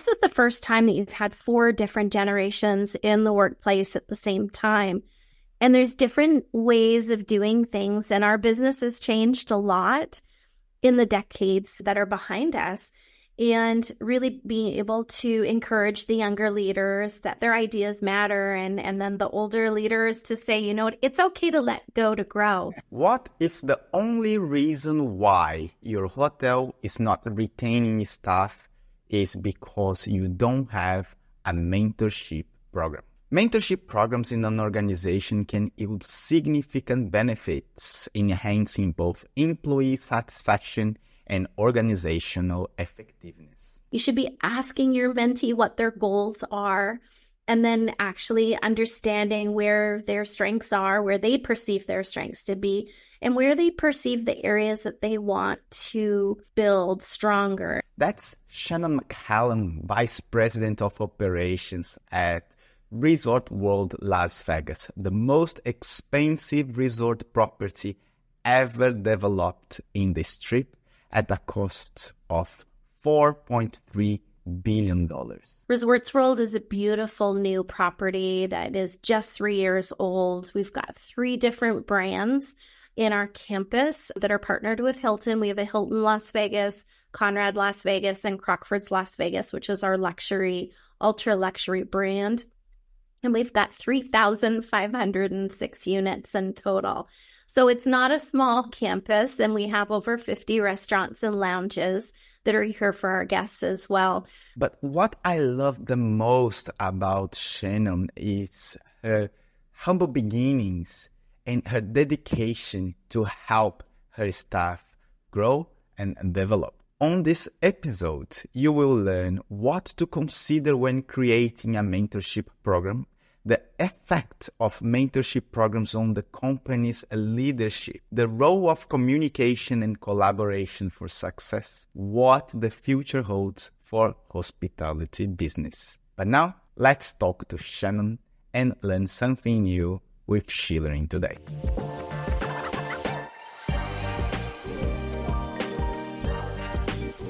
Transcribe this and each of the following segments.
this is the first time that you've had 4 different generations in the workplace at the same time. And there's different ways of doing things. And our business has changed a lot in the decades that are behind us. And really being able to encourage the younger leaders that their ideas matter. And then the older leaders to say, you know, it's okay to let go to grow. What if the only reason why your hotel is not retaining staff is because you don't have a mentorship program? Mentorship programs in an organization can yield significant benefits, enhancing both employee satisfaction and organizational effectiveness. You should be asking your mentee what their goals are, and then actually understanding where their strengths are, where they perceive their strengths to be, and where they perceive the areas that they want to build stronger. That's Shannon McCallum, Vice President of Operations at Resort World Las Vegas, the most expensive resort property ever developed in the Strip at a cost of $4.3 billion. Resorts World is a beautiful new property that is just 3 years old. We've got 3 different brands in our campus that are partnered with Hilton. We have a Hilton Las Vegas, Conrad Las Vegas, and Crockford's Las Vegas, which is our luxury, ultra luxury brand. And we've got 3,506 units in total. So it's not a small campus, and we have over 50 restaurants and lounges that are here for our guests as well. But what I love the most about Shannon is her humble beginnings and her dedication to help her staff grow and develop. On this episode, you will learn what to consider when creating a mentorship program, the effect of mentorship programs on the company's leadership, the role of communication and collaboration for success, what the future holds for hospitality business. But now, let's talk to Shannon and learn something new with Schillering today.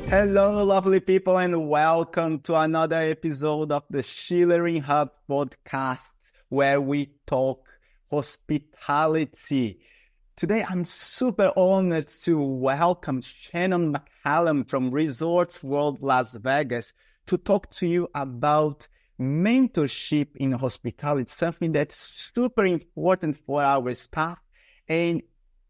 Hello, lovely people, and welcome to another episode of the Schillering Hub podcast, where we talk hospitality. Today, I'm super honored to welcome Shannon McCallum from Resorts World Las Vegas to talk to you about mentorship in hospitality, something that's super important for our staff. And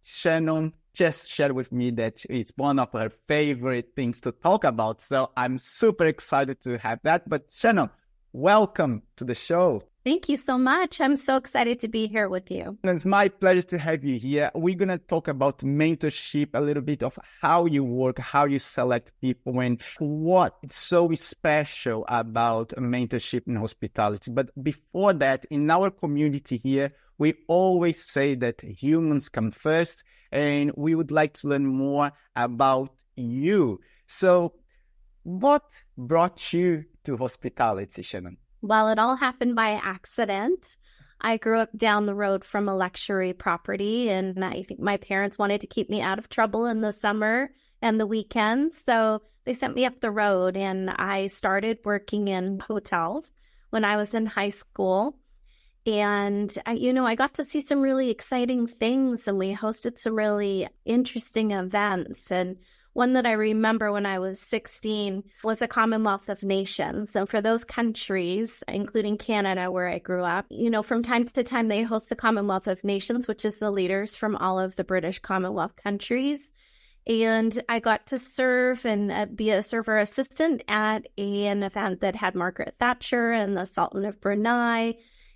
Shannon just shared with me that it's one of her favorite things to talk about. So I'm super excited to have that. But Shannon, welcome to the show. Thank you so much. I'm so excited to be here with you. It's my pleasure to have you here. We're going to talk about mentorship, a little bit of how you work, how you select people, and what's so special about mentorship in hospitality. But before that, in our community here, we always say that humans come first, and we would like to learn more about you. So what brought you to hospitality, Shannon? Well, it all happened by accident. I grew up down the road from a luxury property, and I think my parents wanted to keep me out of trouble in the summer and the weekends. So they sent me up the road, and I started working in hotels when I was in high school. And, I got to see some really exciting things, and we hosted some really interesting events. And one that I remember when I was 16 was a Commonwealth of Nations. And for those countries, including Canada, where I grew up, from time to time, they host the Commonwealth of Nations, which is the leaders from all of the British Commonwealth countries. And I got to serve and be a server assistant at an event that had Margaret Thatcher and the Sultan of Brunei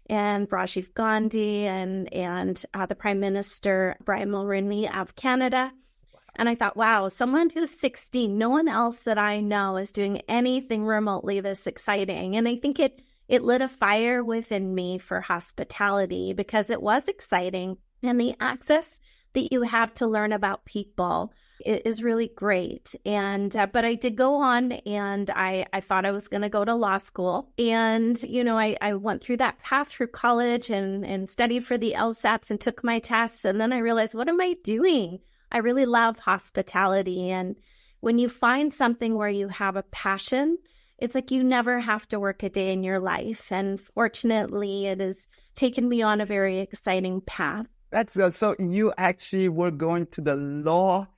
and Rajiv Gandhi and the Prime Minister Brian Mulroney of Canada. And I thought, wow, someone who's 16, no one else that I know is doing anything remotely this exciting. And I think it lit a fire within me for hospitality because it was exciting. And the access that you have to learn about people is really great. And but I did go on, and I thought I was going to go to law school. And, I went through that path through college and studied for the LSATs and took my tests. And then I realized, what am I doing? I really love hospitality. And when you find something where you have a passion it's like you never have to work a day in your life. And fortunately, it has taken me on a very exciting path. That's so you actually were going to the law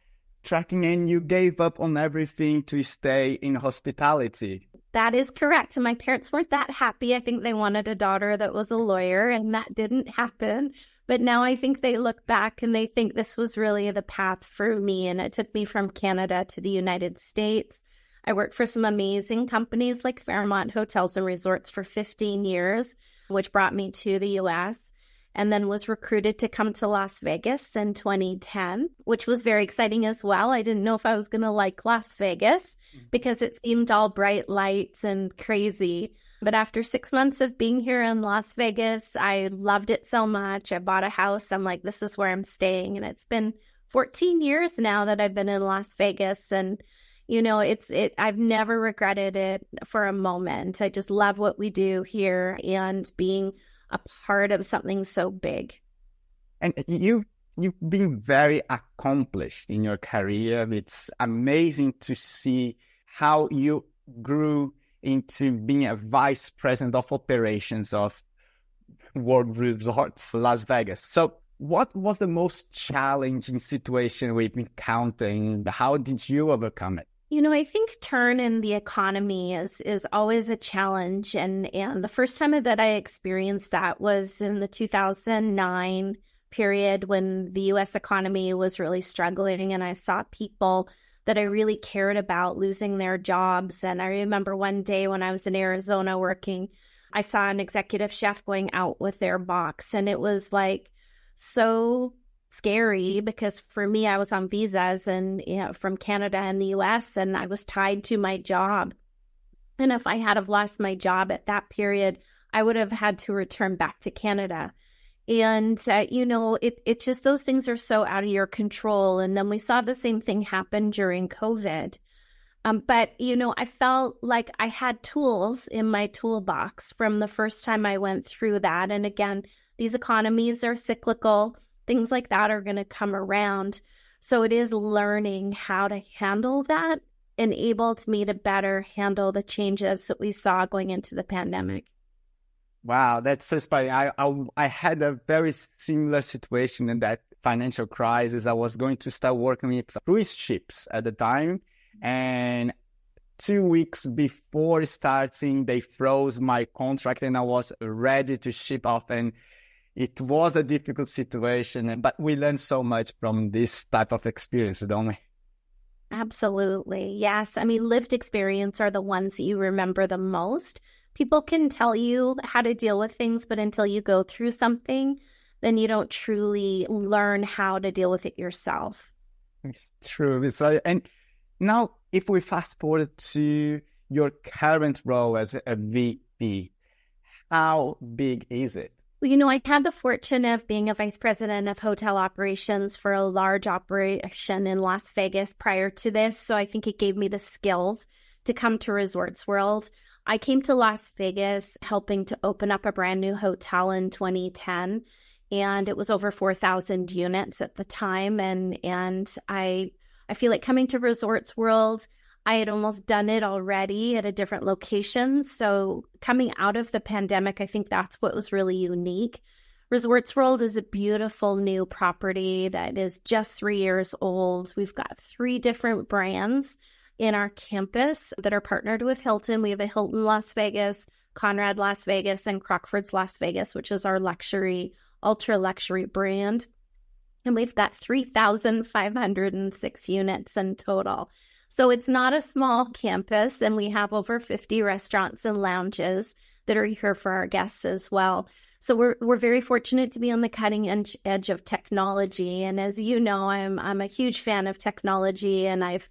tracking and you gave up on everything to stay in hospitality. That is correct. And my parents weren't that happy. I think they wanted a daughter that was a lawyer, and that didn't happen. But now I think they look back and they think this was really the path for me. And it took me from Canada to the United States. I worked for some amazing companies like Fairmont Hotels and Resorts for 15 years, which brought me to the US, and then was recruited to come to Las Vegas in 2010, which was very exciting as well. I didn't know if I was going to like Las Vegas because it seemed all bright lights and crazy. But after 6 months of being here in Las Vegas, I loved it so much. I bought a house. I'm like, this is where I'm staying. And it's been 14 years now that I've been in Las Vegas. And I've never regretted it for a moment. I just love what we do here and being a part of something so big. And you've been very accomplished in your career. It's amazing to see how you grew into being a vice president of operations of World Resorts Las Vegas. So what was the most challenging situation we've encountered? How did you overcome it? I think turn in the economy is always a challenge. And the first time that I experienced that was in the 2009 period when the U.S. economy was really struggling. And I saw people that I really cared about losing their jobs. And I remember one day when I was in Arizona working, I saw an executive chef going out with their box. And it was like so scary because for me, I was on visas and from Canada and the US, and I was tied to my job. And if I had have lost my job at that period, I would have had to return back to Canada. And, it's just those things are so out of your control. And then we saw the same thing happen during COVID. But I felt like I had tools in my toolbox from the first time I went through that. And again, these economies are cyclical. Things like that are going to come around. So it is learning how to handle that enabled me to better handle the changes that we saw going into the pandemic. Wow, that's so inspiring. I had a very similar situation in that financial crisis. I was going to start working with cruise ships at the time. And 2 weeks before starting, they froze my contract and I was ready to ship off. And it was a difficult situation, but we learned so much from this type of experience, don't we? Absolutely. Yes. I mean, lived experience are the ones that you remember the most. People can tell you how to deal with things, but until you go through something, then you don't truly learn how to deal with it yourself. It's true. And now, if we fast forward to your current role as a VP, how big is it? Well, I had the fortune of being a vice president of hotel operations for a large operation in Las Vegas prior to this. So I think it gave me the skills to come to Resorts World. I came to Las Vegas helping to open up a brand new hotel in 2010, and it was over 4,000 units at the time. And I feel like coming to Resorts World, I had almost done it already at a different location. So coming out of the pandemic, I think that's what was really unique. Resorts World is a beautiful new property that is just 3 years old. We've got 3 different brands in our campus that are partnered with Hilton. We have a Hilton Las Vegas, Conrad Las Vegas, and Crockford's Las Vegas, which is our luxury, ultra luxury brand. And we've got 3,506 units in total. So it's not a small campus, and we have over 50 restaurants and lounges that are here for our guests as well. So we're very fortunate to be on the cutting edge of technology. And as you know, I'm a huge fan of technology, and I've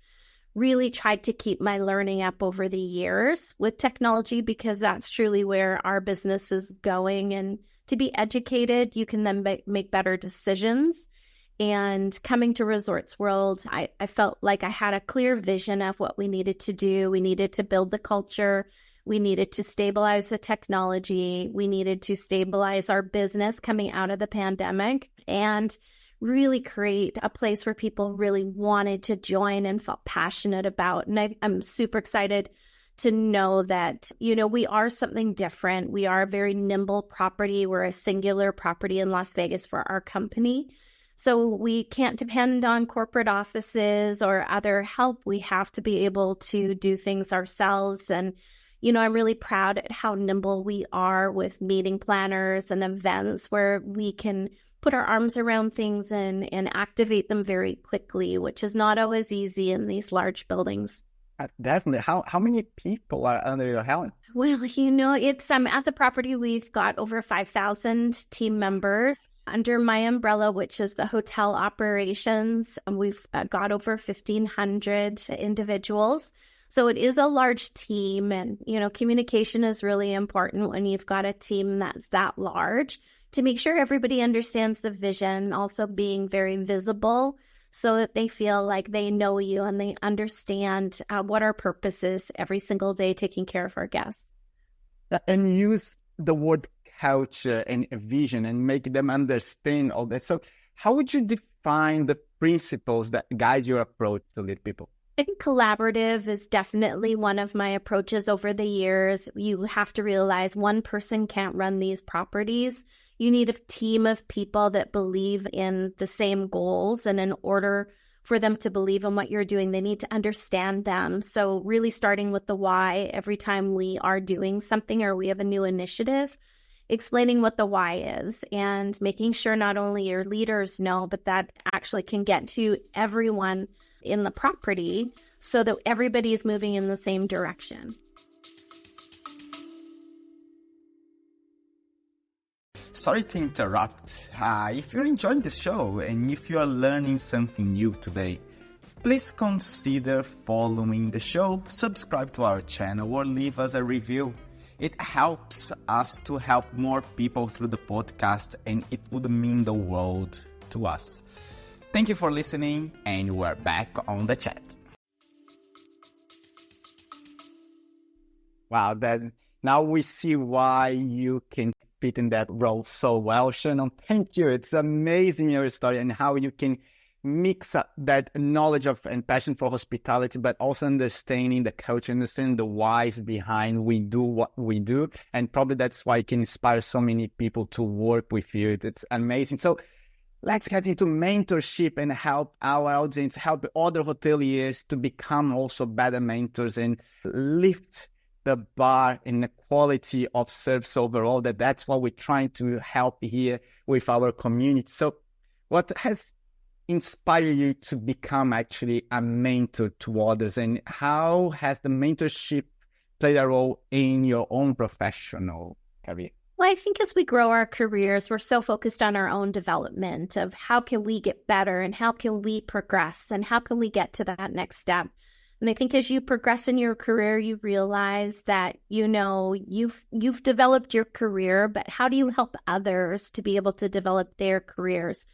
really tried to keep my learning up over the years with technology because that's truly where our business is going. And to be educated, you can then make better decisions. And coming to Resorts World, I felt like I had a clear vision of what we needed to do. We needed to build the culture. We needed to stabilize the technology. We needed to stabilize our business coming out of the pandemic and really create a place where people really wanted to join and felt passionate about. And I'm super excited to know that, we are something different. We are a very nimble property. We're a singular property in Las Vegas for our company. So we can't depend on corporate offices or other help. We have to be able to do things ourselves. And, I'm really proud at how nimble we are with meeting planners and events where we can put our arms around things and activate them very quickly, which is not always easy in these large buildings. Definitely. How many people are under your helm? Well, it's at the property, we've got over 5,000 team members. Under my umbrella, which is the hotel operations, we've got over 1,500 individuals. So it is a large team, and, communication is really important when you've got a team that's that large, to make sure everybody understands the vision, also being very visible so that they feel like they know you and they understand what our purpose is every single day, taking care of our guests. And use the word culture and vision and make them understand all that. So how would you define the principles that guide your approach to lead people? I think collaborative is definitely one of my approaches over the years. You have to realize one person can't run these properties. You need a team of people that believe in the same goals. And in order for them to believe in what you're doing, they need to understand them. So really starting with the why every time we are doing something or we have a new initiative, explaining what the why is and making sure not only your leaders know, but that actually can get to everyone in the property so that everybody is moving in the same direction. Sorry to interrupt. If you're enjoying this show and if you are learning something new today, please consider following the show, subscribe to our channel, or leave us a review. It helps us to help more people through the podcast, and it would mean the world to us. Thank you for listening, and we're back on the chat. Wow, now we see why you can fit in that role so well, Shannon. Thank you. It's amazing your story and how you can mix up that knowledge of and passion for hospitality, but also understanding the culture, understanding the whys behind we do what we do. And probably that's why it can inspire so many people to work with you. It's amazing. So let's get into mentorship and help our audience, help other hoteliers to become also better mentors and lift the bar in the quality of service overall. That's what we're trying to help here with our community. So what has inspired you to become actually a mentor to others, and how has the mentorship played a role in your own professional career? Well, I think as we grow our careers, we're so focused on our own development of how can we get better and how can we progress and how can we get to that next step. And I think as you progress in your career, you realize that, you've developed your career, but how do you help others to be able to develop their careers?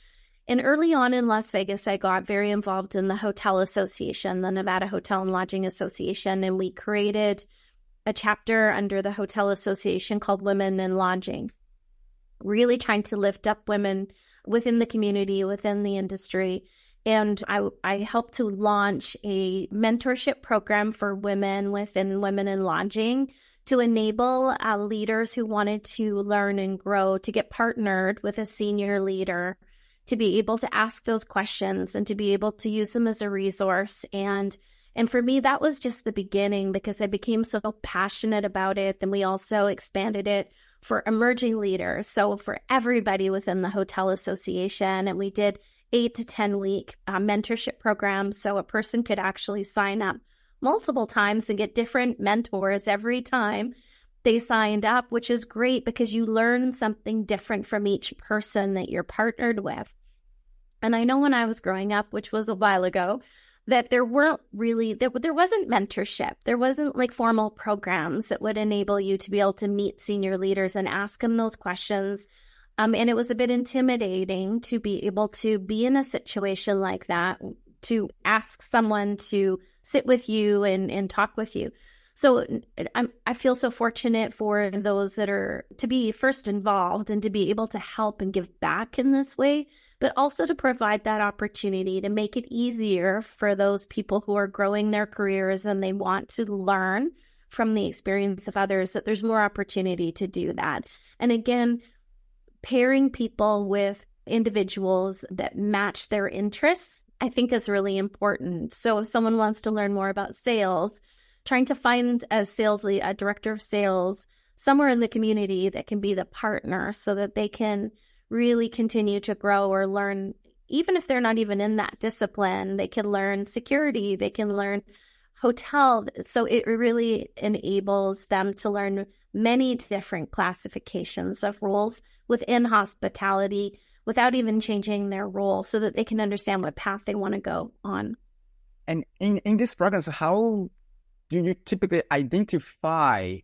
And early on in Las Vegas, I got very involved in the Hotel Association, the Nevada Hotel and Lodging Association, and we created a chapter under the Hotel Association called Women in Lodging, really trying to lift up women within the community, within the industry. And I helped to launch a mentorship program for women within Women in Lodging to enable leaders who wanted to learn and grow to get partnered with a senior leader, to be able to ask those questions and to be able to use them as a resource. And for me, that was just the beginning because I became so passionate about it. Then we also expanded it for emerging leaders. So for everybody within the Hotel Association, and we did 8 to 10 week mentorship programs. So a person could actually sign up multiple times and get different mentors every time they signed up, which is great because you learn something different from each person that you're partnered with. And I know when I was growing up, which was a while ago, that there wasn't mentorship. There wasn't like formal programs that would enable you to be able to meet senior leaders and ask them those questions. And it was a bit intimidating to be able to be in a situation like that, to ask someone to sit with you and talk with you. So I feel so fortunate for those that are to be first involved and to be able to help and give back in this way, but also to provide that opportunity to make it easier for those people who are growing their careers and they want to learn from the experience of others, that there's more opportunity to do that. And again, pairing people with individuals that match their interests, I think is really important. So if someone wants to learn more about sales, trying to find a sales lead, a director of sales, somewhere in the community that can be the partner so that they can really continue to grow or learn, even if they're not even in that discipline, they can learn security, they can learn hotel. So it really enables them to learn many different classifications of roles within hospitality without even changing their role so that they can understand what path they want to go on. And in these programs, how do you typically identify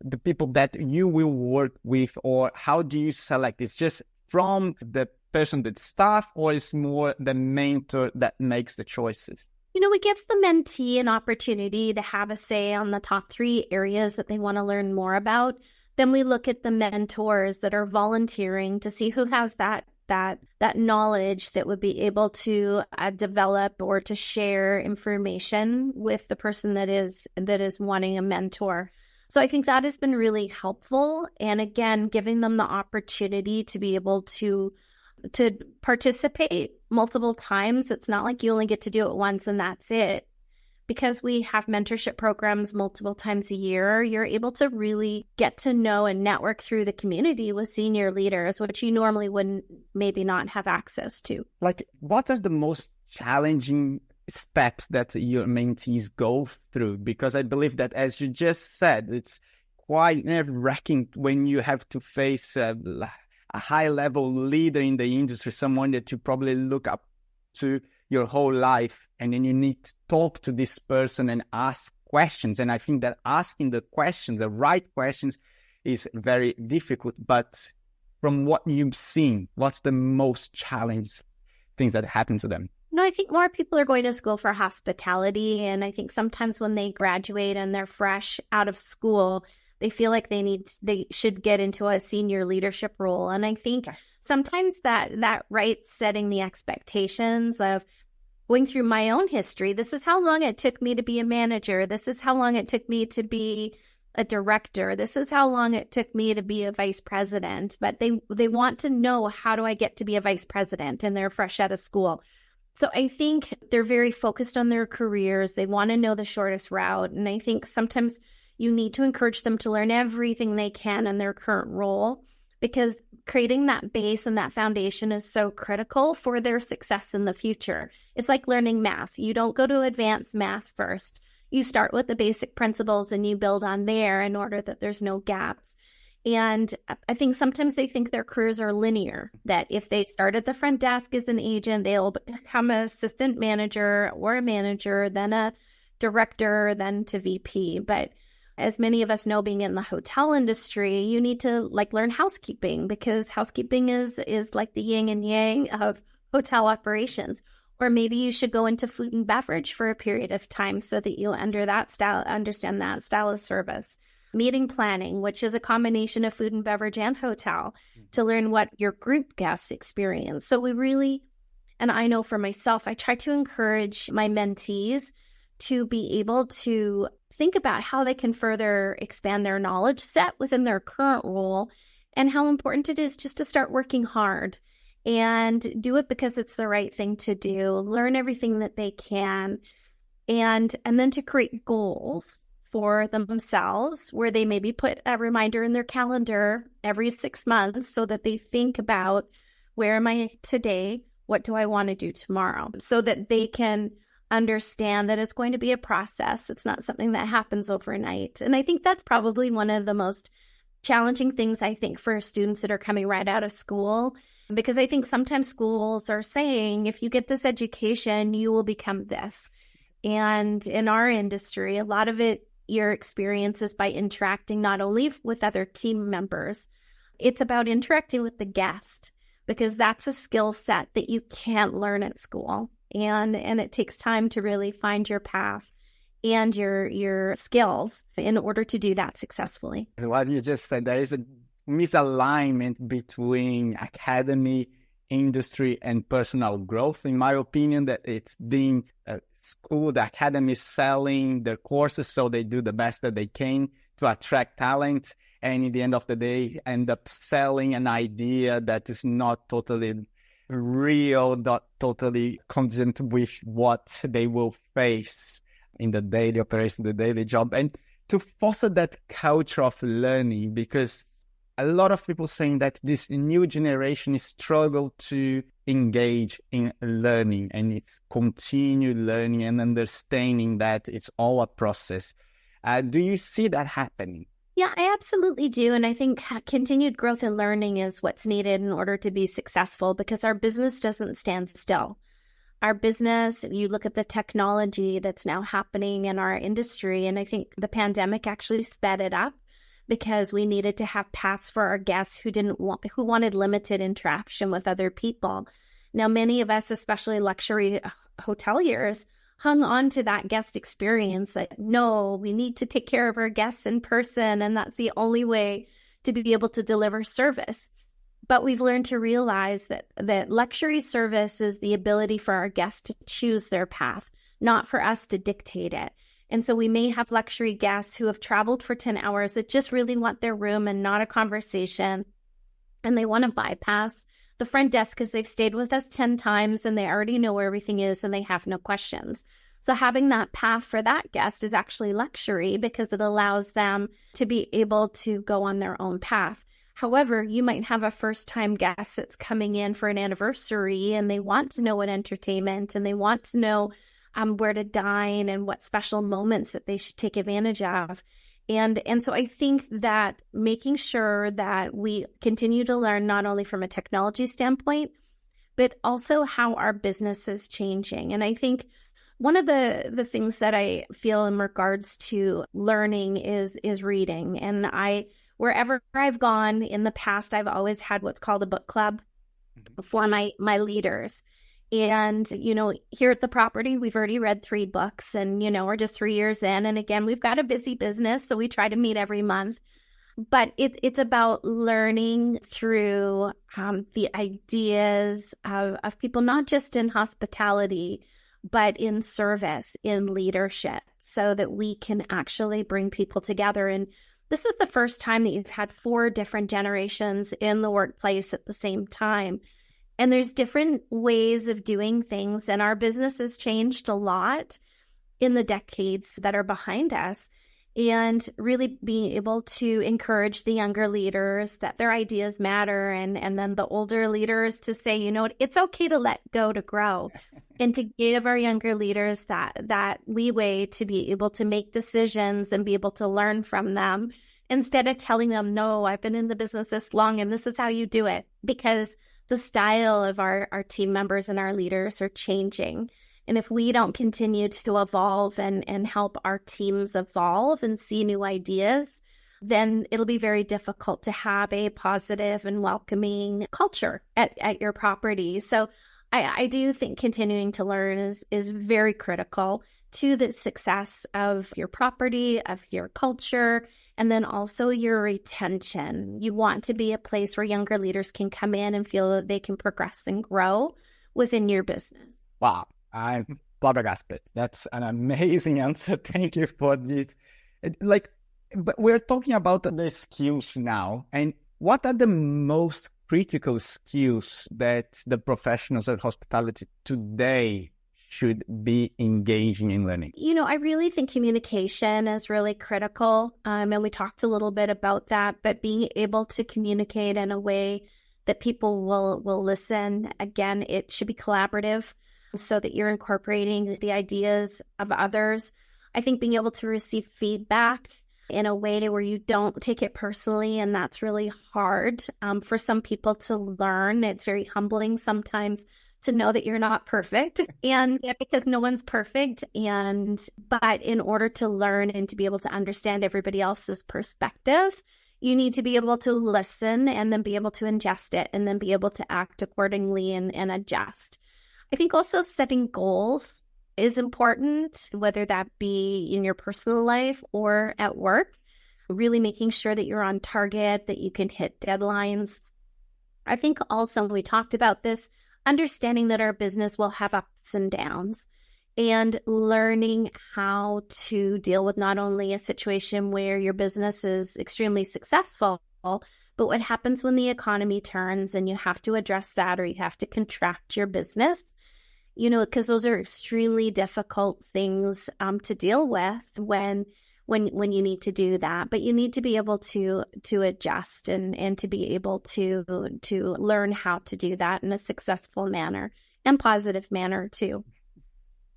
the people that you will work with, or how do you select? It's just from the person that staff, or is more the mentor that makes the choices? We give the mentee an opportunity to have a say on the top 3 areas that they want to learn more about. Then we look at the mentors that are volunteering to see who has that knowledge that would be able to develop or to share information with the person that is wanting a mentor. So I think that has been really helpful. And again, giving them the opportunity to be able to participate multiple times. It's not like you only get to do it once and that's it. Because we have mentorship programs multiple times a year, you're able to really get to know and network through the community with senior leaders, which you normally wouldn't maybe not have access to. Like, what are the most challenging steps that your mentees go through? Because I believe that, as you just said, it's quite nerve-wracking when you have to face a high-level leader in the industry, someone that you probably look up to your whole life, and then you need to talk to this person and ask questions. And I think that asking the questions, the right questions, is very difficult. But from what you've seen, what's the most challenging things that happen to them? I think more people are going to school for hospitality. And I think sometimes when they graduate and they're fresh out of school, they feel like they should get into a senior leadership role. And I think sometimes that right setting the expectations of going through my own history. This is how long it took me to be a manager. This is how long it took me to be a director. This is how long it took me to be a vice president. But they want to know, how do I get to be a vice president? And they're fresh out of school. So I think they're very focused on their careers. They want to know the shortest route. And I think sometimes you need to encourage them to learn everything they can in their current role, because creating that base and that foundation is so critical for their success in the future. It's like learning math. You don't go to advanced math first. You start with the basic principles and you build on there in order that there's no gaps. And I think sometimes they think their careers are linear, that if they start at the front desk as an agent, they'll become an assistant manager or a manager, then a director, then to VP. But as many of us know, being in the hotel industry, you need to learn housekeeping, because housekeeping is like the yin and yang of hotel operations. Or maybe you should go into food and beverage for a period of time so that you understand that style of service. Meeting planning, which is a combination of food and beverage and hotel, to learn what your group guests experience. So we really, and I know for myself, I try to encourage my mentees to be able to think about how they can further expand their knowledge set within their current role, and how important it is just to start working hard and do it because it's the right thing to do. Learn everything that they can, and then to create goals for themselves, where they maybe put a reminder in their calendar every 6 months so that they think about, where am I today? What do I want to do tomorrow? So that they can understand that it's going to be a process. It's not something that happens overnight. And I think that's probably one of the most challenging things, I think, for students that are coming right out of school, because I think sometimes schools are saying, if you get this education, you will become this. And in our industry, a lot of it, your experience is by interacting not only with other team members, it's about interacting with the guest, because that's a skill set that you can't learn at school. And it takes time to really find your path and your skills in order to do that successfully. What you just said, there is a misalignment between academy industry and personal growth. In my opinion, that it's being a school, the academy is selling their courses, so they do the best that they can to attract talent. And in the end of the day, end up selling an idea that is not totally real, not totally consistent with what they will face in the daily operation, the daily job. And to foster that culture of learning, because a lot of people saying that this new generation struggle to engage in learning, and it's continue learning and understanding that it's all a process. Do you see that happening? Yeah, I absolutely do. And I think continued growth and learning is what's needed in order to be successful, because our business doesn't stand still. Our business, you look at the technology that's now happening in our industry, and I think the pandemic actually sped it up because we needed to have paths for our guests who wanted limited interaction with other people. Now, many of us, especially luxury hoteliers, hung on to that guest experience that, no, we need to take care of our guests in person, and that's the only way to be able to deliver service. But we've learned to realize that luxury service is the ability for our guests to choose their path, not for us to dictate it. And so we may have luxury guests who have traveled for 10 hours that just really want their room and not a conversation. And they want to bypass the front desk because they've stayed with us 10 times and they already know where everything is and they have no questions. So having that path for that guest is actually luxury because it allows them to be able to go on their own path. However, you might have a first-time guest that's coming in for an anniversary and they want to know what entertainment and they want to know where to dine and what special moments that they should take advantage of. And so I think that making sure that we continue to learn not only from a technology standpoint, but also how our business is changing. And I think one of the things that I feel in regards to learning is reading. And wherever I've gone in the past, I've always had what's called a book club for my leaders. And, here at the property, we've already read 3 books and, we're just 3 years in. And again, we've got a busy business, so we try to meet every month. But it's about learning through the ideas of people, not just in hospitality, but in service, in leadership, so that we can actually bring people together. And this is the first time that you've had 4 different generations in the workplace at the same time. And there's different ways of doing things. And our business has changed a lot in the decades that are behind us. And really being able to encourage the younger leaders that their ideas matter. And then the older leaders to say, it's okay to let go to grow. And to give our younger leaders that leeway to be able to make decisions and be able to learn from them, instead of telling them, no, I've been in the business this long and this is how you do it. Because the style of our team members and our leaders are changing. And if we don't continue to evolve and help our teams evolve and see new ideas, then it'll be very difficult to have a positive and welcoming culture at your property. So I do think continuing to learn is very critical to the success of your property, of your culture, and then also your retention. You want to be a place where younger leaders can come in and feel that they can progress and grow within your business. Wow, I'm flabbergasted. That's an amazing answer. Thank you for this. But we're talking about the skills now. And what are the most critical skills that the professionals of hospitality today should be engaging in learning? I really think communication is really critical. And we talked a little bit about that, but being able to communicate in a way that people will listen. Again, it should be collaborative so that you're incorporating the ideas of others. I think being able to receive feedback in a way where you don't take it personally, and that's really hard for some people to learn. It's very humbling sometimes to know that you're not perfect, and because no one's perfect. But in order to learn and to be able to understand everybody else's perspective, you need to be able to listen and then be able to ingest it and then be able to act accordingly and adjust. I think also setting goals is important, whether that be in your personal life or at work. Really making sure that you're on target, that you can hit deadlines. I think also we talked about this, understanding that our business will have ups and downs and learning how to deal with not only a situation where your business is extremely successful, but what happens when the economy turns and you have to address that or you have to contract your business, because those are extremely difficult things to deal with when you need to do that. But you need to be able to adjust and to be able to learn how to do that in a successful manner and positive manner too.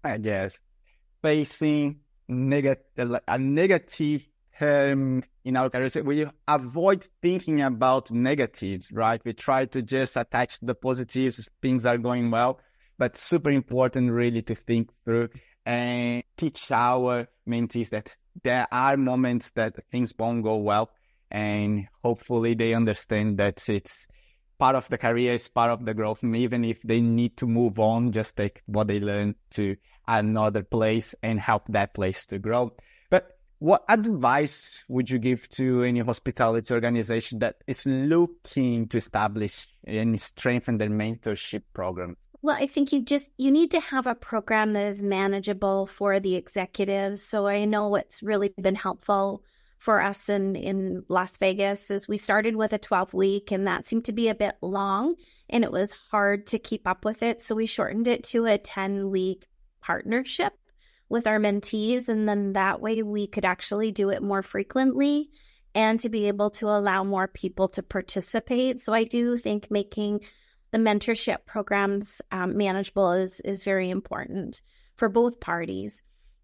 I guess facing a negative term in our career, so we avoid thinking about negatives, right? We try to just attach the positives, things are going well, but super important really to think through and teach our mentees that there are moments that things won't go well, and hopefully they understand that it's part of the career, it's part of the growth, and even if they need to move on, just take what they learned to another place and help that place to grow. But what advice would you give to any hospitality organization that is looking to establish and strengthen their mentorship program? Well, I think you need to have a program that is manageable for the executives. So I know what's really been helpful for us in Las Vegas is we started with a 12-week, and that seemed to be a bit long, and it was hard to keep up with it. So we shortened it to a 10-week partnership with our mentees, and then that way we could actually do it more frequently and to be able to allow more people to participate. So I do think making the mentorship programs manageable is very important for both parties.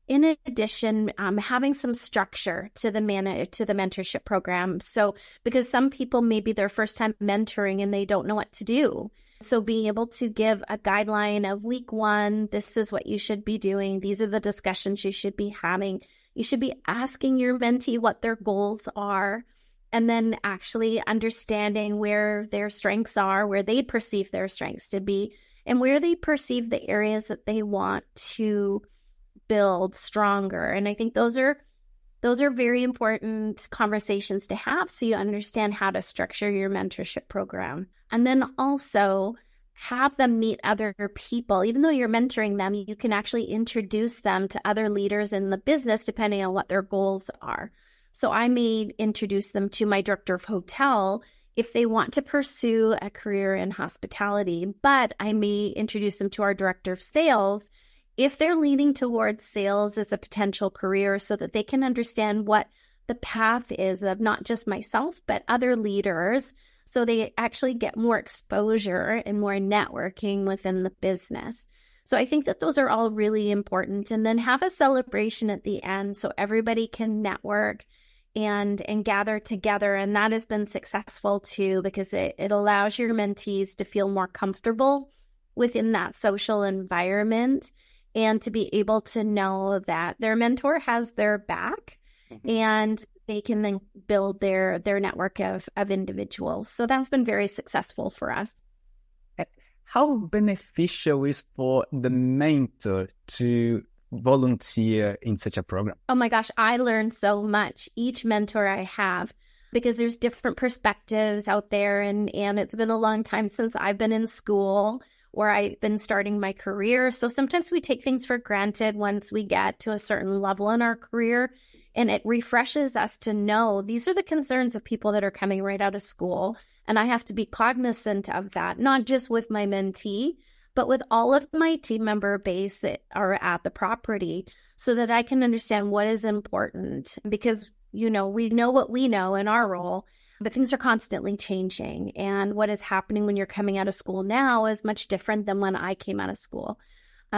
In addition, having some structure to the mentorship program. So because some people maybe their first time mentoring and they don't know what to do. So being able to give a guideline of week 1, this is what you should be doing. These are the discussions you should be having. You should be asking your mentee what their goals are, and then actually understanding where their strengths are, where they perceive their strengths to be, and where they perceive the areas that they want to build stronger. And I think those are very important conversations to have so you understand how to structure your mentorship program. And then also have them meet other people. Even though you're mentoring them, you can actually introduce them to other leaders in the business depending on what their goals are. So I may introduce them to my director of hotel if they want to pursue a career in hospitality, but I may introduce them to our director of sales if they're leaning towards sales as a potential career, so that they can understand what the path is of not just myself, but other leaders, so they actually get more exposure and more networking within the business. So I think that those are all really important. And then have a celebration at the end so everybody can network and gather together. And that has been successful too, because it allows your mentees to feel more comfortable within that social environment and to be able to know that their mentor has their back and they can then build their network of individuals. So that's been very successful for us. How beneficial is for the mentor to volunteer in such a program? Oh my gosh, I learned so much. Each mentor I have, because there's different perspectives out there, and it's been a long time since I've been in school or I've been starting my career. So sometimes we take things for granted once we get to a certain level in our career, and it refreshes us to know these are the concerns of people that are coming right out of school. And I have to be cognizant of that, not just with my mentee, but with all of my team member base that are at the property, so that I can understand what is important. Because, we know what we know in our role, but things are constantly changing. And what is happening when you're coming out of school now is much different than when I came out of school.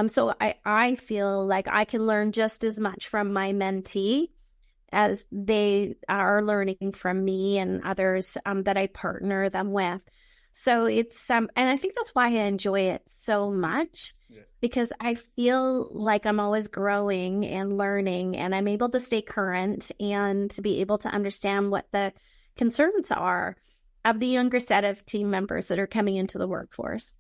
So I feel like I can learn just as much from my mentee as they are learning from me and others that I partner them with. So it's, and I think that's why I enjoy it so much, because I feel like I'm always growing and learning, and I'm able to stay current and to be able to understand what the concerns are of the younger set of team members that are coming into the workforce.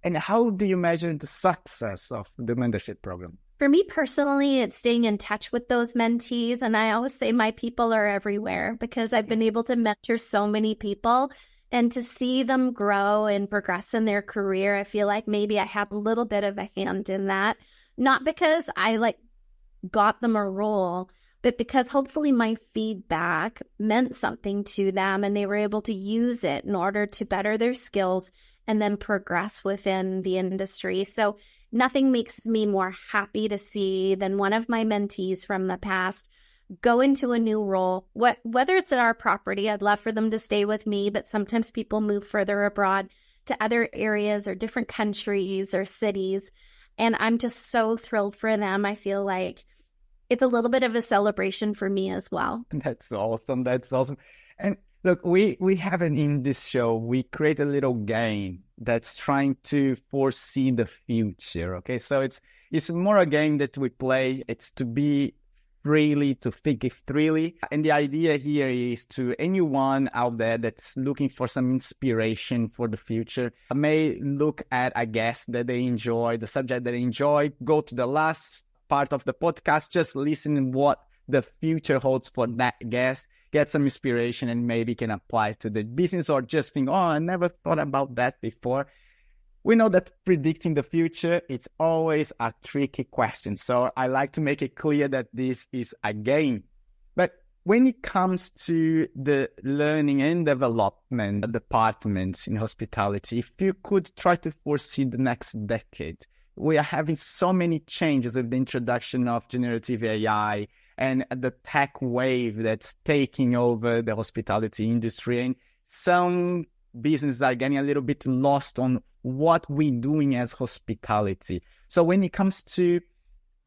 And how do you measure the success of the mentorship program? For me personally, it's staying in touch with those mentees. And I always say my people are everywhere, because I've been able to mentor so many people. And to see them grow and progress in their career, I feel like maybe I have a little bit of a hand in that. Not because I got them a role, but because hopefully my feedback meant something to them and they were able to use it in order to better their skills and then progress within the industry. So nothing makes me more happy to see than one of my mentees from the past go into a new role. Whether it's at our property, I'd love for them to stay with me, but sometimes people move further abroad to other areas or different countries or cities. And I'm just so thrilled for them. I feel like it's a little bit of a celebration for me as well. That's awesome. That's awesome. And look, we have in this show, we create a little game that's trying to foresee the future. Okay, so it's more a game that we play. It's to be freely, to think freely. And the idea here is to anyone out there that's looking for some inspiration for the future, may look at a guest that they enjoy, the subject that they enjoy, go to the last part of the podcast, just listen what the future holds for that guest, get some inspiration and maybe can apply to the business or just think, oh, I never thought about that before. We know that predicting the future, it's always a tricky question. So I like to make it clear that this is a game. But when it comes to the learning and development departments in hospitality, if you could try to foresee the next decade, we are having so many changes with the introduction of generative AI and the tech wave that's taking over the hospitality industry. And some businesses are getting a little bit lost on what we're doing as hospitality. So when it comes to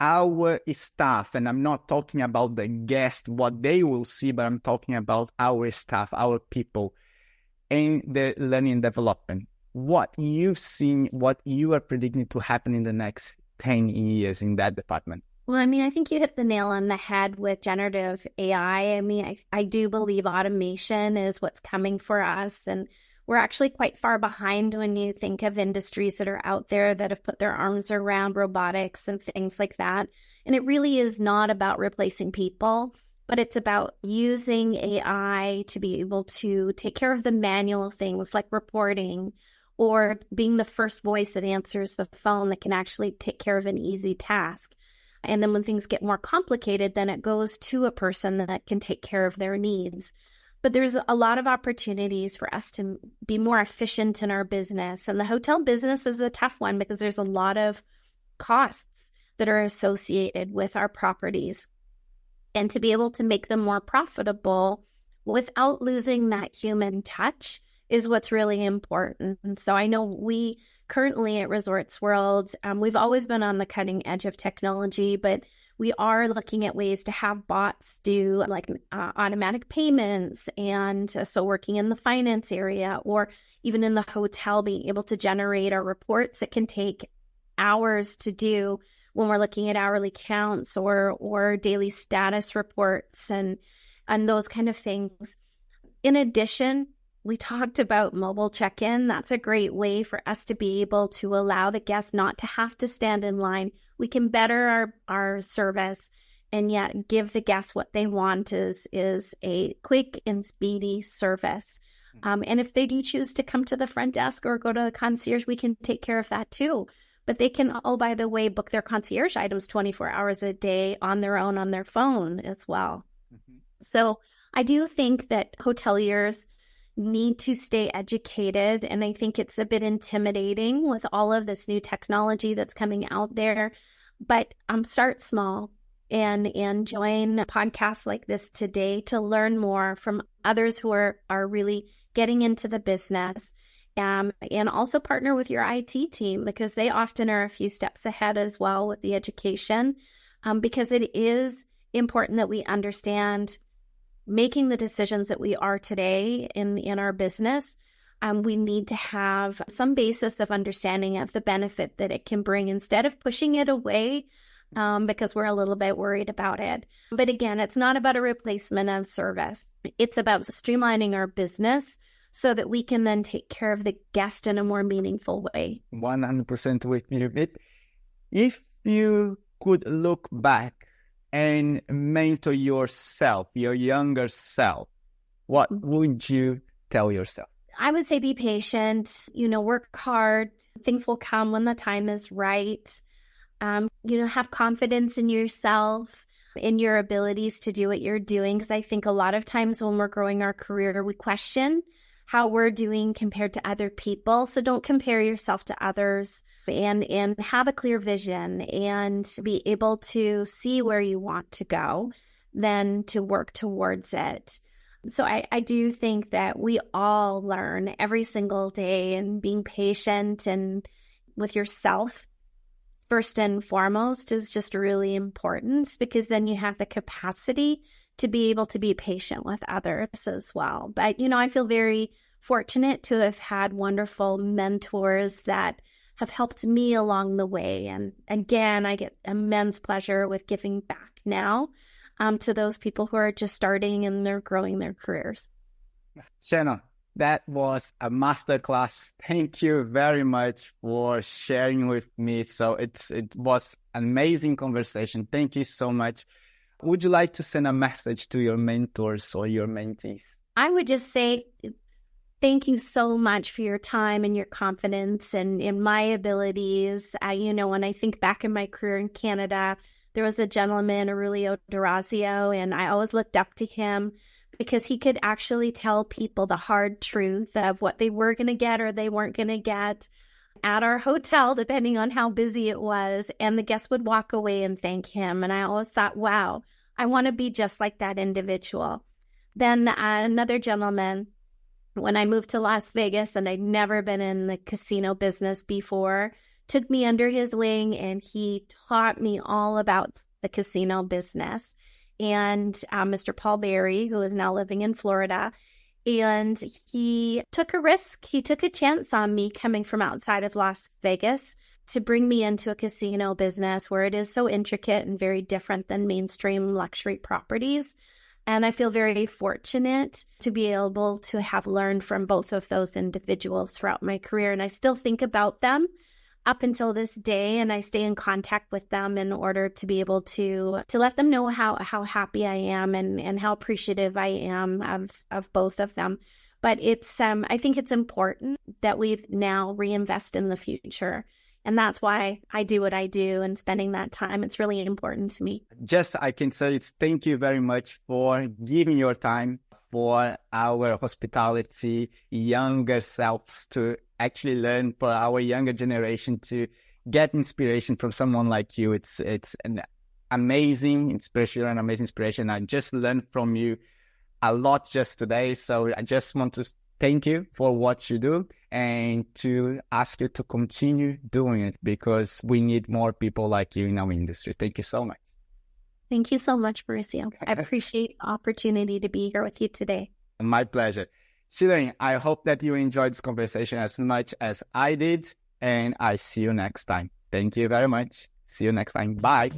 our staff, and I'm not talking about the guests, what they will see, but I'm talking about our staff, our people, and their learning and development. What you've seen, what you are predicting to happen in the next 10 years in that department? Well, I mean, I think you hit the nail on the head with generative AI. I mean, I do believe automation is what's coming for us. And we're actually quite far behind when you think of industries that are out there that have put their arms around robotics and things like that. And it really is not about replacing people, but it's about using AI to be able to take care of the manual things like reporting, or being the first voice that answers the phone that can actually take care of an easy task. And then when things get more complicated, then it goes to a person that can take care of their needs. But there's a lot of opportunities for us to be more efficient in our business. And the hotel business is a tough one because there's a lot of costs that are associated with our properties. And to be able to make them more profitable without losing that human touch is what's really important. And so I know we currently at Resorts World, we've always been on the cutting edge of technology, but we are looking at ways to have bots do automatic payments. And so working in the finance area or even in the hotel, being able to generate our reports, it can take hours to do when we're looking at hourly counts or daily status reports and those kind of things. In addition, we talked about mobile check-in. That's a great way for us to be able to allow the guests not to have to stand in line. We can better our service and yet give the guests what they want is a quick and speedy service. And if they do choose to come to the front desk or go to the concierge, we can take care of that too. But they can, oh, by the way, book their concierge items 24 hours a day on their own on their phone as well. Mm-hmm. So I do think that hoteliers need to stay educated. And I think it's a bit intimidating with all of this new technology that's coming out there. But start small and join podcasts like this today to learn more from others who are really getting into the business. And also partner with your IT team because they often are a few steps ahead as well with the education, because it is important that we understand making the decisions that we are today in our business. We need to have some basis of understanding of the benefit that it can bring instead of pushing it away because we're a little bit worried about it. But again, it's not about a replacement of service. It's about streamlining our business so that we can then take care of the guest in a more meaningful way. 100% with you. If you could look back and mentor yourself, your younger self, what would you tell yourself? I would say be patient, work hard. Things will come when the time is right. Have confidence in yourself, in your abilities to do what you're doing. Because I think a lot of times when we're growing our career, we question how we're doing compared to other people. So don't compare yourself to others, and have a clear vision and be able to see where you want to go, then to work towards it. So I do think that we all learn every single day, and being patient and with yourself first and foremost is just really important, because then you have the capacity to be able to be patient with others as well. But, I feel very fortunate to have had wonderful mentors that have helped me along the way. And again, I get immense pleasure with giving back now to those people who are just starting and they're growing their careers. Shannon, that was a masterclass. Thank you very much for sharing with me. So it was an amazing conversation. Thank you so much. Would you like to send a message to your mentors or your mentees? I would just say thank you so much for your time and your confidence and in my abilities. When I think back in my career in Canada, there was a gentleman, Aurelio Durazio, and I always looked up to him because he could actually tell people the hard truth of what they were going to get or they weren't going to get at our hotel, depending on how busy it was. And the guests would walk away and thank him. And I always thought, wow, I want to be just like that individual. Then another gentleman, when I moved to Las Vegas and I'd never been in the casino business before, took me under his wing and he taught me all about the casino business. And Mr. Paul Berry, who is now living in Florida, and he took a risk. He took a chance on me coming from outside of Las Vegas to bring me into a casino business where it is so intricate and very different than mainstream luxury properties. And I feel very fortunate to be able to have learned from both of those individuals throughout my career. And I still think about them up until this day, and I stay in contact with them in order to be able to let them know how happy I am and how appreciative I am of both of them. But it's I think it's important that we now reinvest in the future. And that's why I do what I do, and spending that time, it's really important to me. Just I can say it's thank you very much for giving your time for our hospitality younger selves to actually learn, for our younger generation to get inspiration from someone like you. It's an amazing inspiration. I just learned from you a lot just today. So I just want to thank you for what you do and to ask you to continue doing it, because we need more people like you in our industry. Thank you so much. Thank you so much, Mauricio. I appreciate the opportunity to be here with you today. My pleasure. Shirley, I hope that you enjoyed this conversation as much as I did, and I see you next time. Thank you very much. See you next time. Bye.